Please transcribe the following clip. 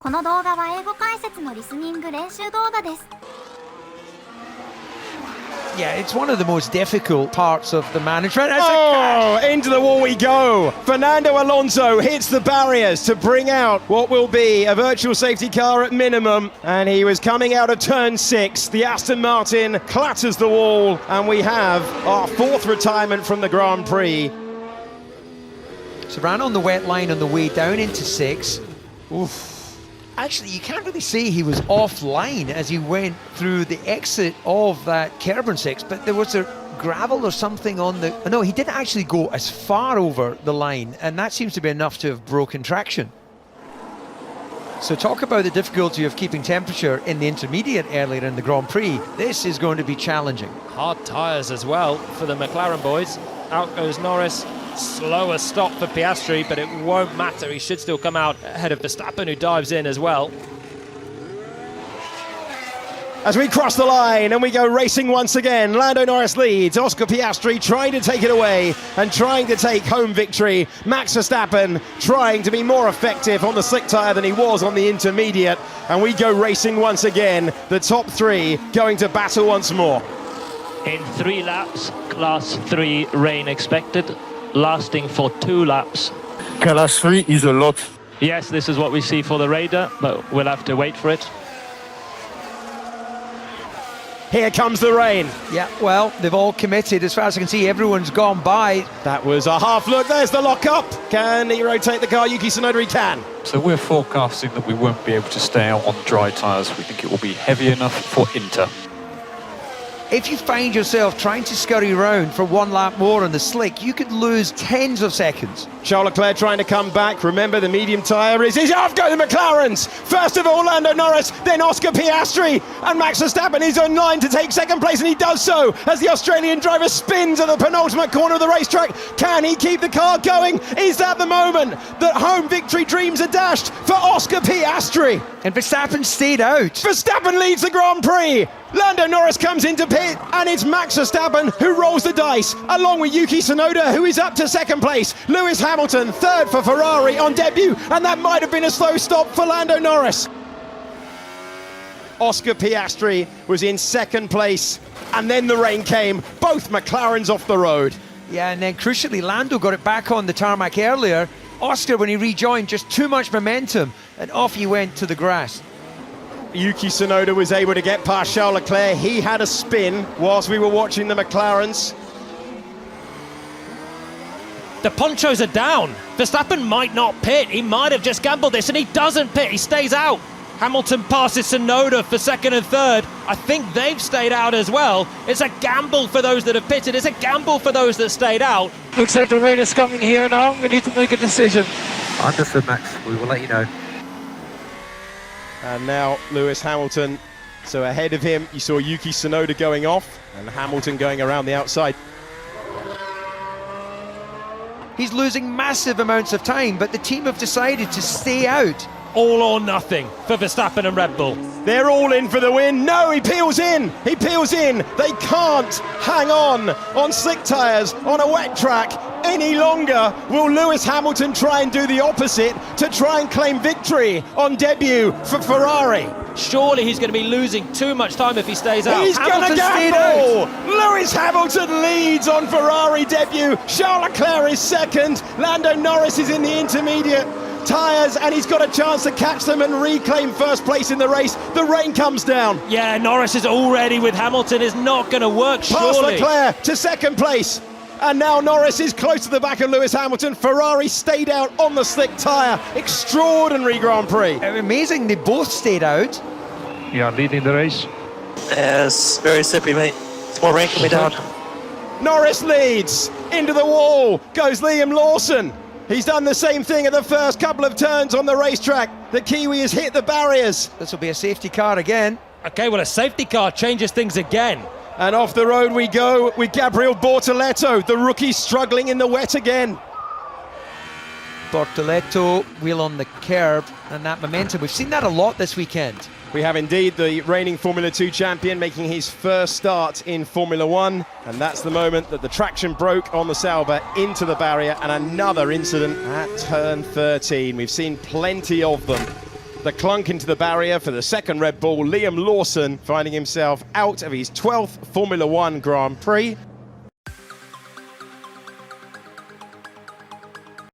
この動画は英語解説のリスニング練習動画です。Yeah, it's one of the most difficult parts of the management. Into the wall we go. Fernando Alonso hits the barriers to bring out what will be a virtual safety car at minimum. And he was coming out of turn 6. The Aston Martin clatters the wall. And we have our 4th retirement from the Grand Prix. So ran on the wet line on the way down into 6. Oof. Actually, you can't really say he was offline as he went through the exit of that curb on 6, but there was a gravel or something on the... No, he didn't actually go as far over the line, and that seems to be enough to have broken traction. So talk about the difficulty of keeping temperature in the intermediate earlier in the Grand Prix. This is going to be challenging. Hard tyres as well for the McLaren boys. Out goes Norris. Slower stop for Piastri, but it won't matter. He should still come out ahead of Verstappen, who dives in as well. As we cross the line and we go racing once again, Lando Norris leads. Oscar Piastri trying to take it away and trying to take home victory. Max Verstappen trying to be more effective on the slick tyre than he was on the intermediate. And we go racing once again. The top 3 going to battle once more. In 3 laps, class 3 rain expected, lasting for 2 laps. Class 3 is a lot. Yes, this is what we see for the Raider, but we'll have to wait for it. Here comes the rain. Yeah, well, they've all committed. As far as I can see, everyone's gone by. That was a half look. There's the lock-up. Can he rotate the car? Yuki Tsunoda, he can. So we're forecasting that we won't be able to stay out on dry tyres. We think it will be heavy enough for Inter. If you find yourself trying to scurry around for 1 lap more on the slick, you could lose tens of seconds. Charles Leclerc trying to come back. Remember, the medium tyre is off go the McLarens. First of all, Lando Norris, then Oscar Piastri, and Max Verstappen is on line to take 2nd place, and he does so as the Australian driver spins at the penultimate corner of the racetrack. Can he keep the car going? Is that the moment that home victory dreams are dashed for Oscar Piastri? And Verstappen stayed out. Verstappen leads the Grand Prix. Lando Norris comes into pit, and it's Max Verstappen who rolls the dice, along with Yuki Tsunoda, who is up to 2nd place. Lewis Hamilton, 3rd for Ferrari on debut, and that might have been a slow stop for Lando Norris. Oscar Piastri was in 2nd place, and then the rain came. Both McLarens off the road. Yeah, and then crucially, Lando got it back on the tarmac earlier. Oscar, when he rejoined, just too much momentum, and off he went to the grass. Yuki Tsunoda was able to get past Charles Leclerc. He had a spin whilst we were watching the McLarens. The ponchos are down. Verstappen might not pit. He might have just gambled this, and he doesn't pit. He stays out. Hamilton passes Tsunoda for 2nd and 3rd. I think they've stayed out as well. It's a gamble for those that have pitted. It's a gamble for those that stayed out. Looks like the rain is coming here now. We need to make a decision. Understood, Max. We will let you know. And now Lewis Hamilton. So ahead of him, you saw Yuki Tsunoda going off and Hamilton going around the outside. He's losing massive amounts of time, but the team have decided to stay out. All or nothing for Verstappen and Red Bull. They're all in for the win. No, he peels in. He peels in. They can't hang on slick tyres on a wet track any longer. Will Lewis Hamilton try and do the opposite to try and claim victory on debut for Ferrari? Surely he's going to be losing too much time if he stays out. He's going to gamble. Lewis Hamilton leads on Ferrari debut. Charles Leclerc is 2nd. Lando Norris is in the intermediate tyres, and he's got a chance to catch them and reclaim 1st place in the race. The rain comes down. Yeah, Norris is already with Hamilton. Is not going to work, surely. Past Leclerc to 2nd place. And now Norris is close to the back of Lewis Hamilton. Ferrari stayed out on the slick tyre. Extraordinary Grand Prix. Amazing, they both stayed out. Yeah, leading the race. Yes, very slippy, mate. It's more rain coming down. Norris leads. Into the wall goes Liam Lawson. He's done the same thing at the first couple of turns on the racetrack. The Kiwi has hit the barriers. This will be a safety car again. Okay, well, a safety car changes things again. And off the road we go with Gabriel Bortoleto, the rookie struggling in the wet again. Bortoleto, wheel on the curb, and that momentum. We've seen that a lot this weekend. We have indeed the reigning Formula 2 champion making his first start in Formula 1, and that's the moment that the traction broke on the Sauber into the barrier, and another incident at turn 13. We've seen plenty of them The clunk into the barrier for the second Red Bull. Liam Lawson finding himself out of his 12th Formula One Grand Prix.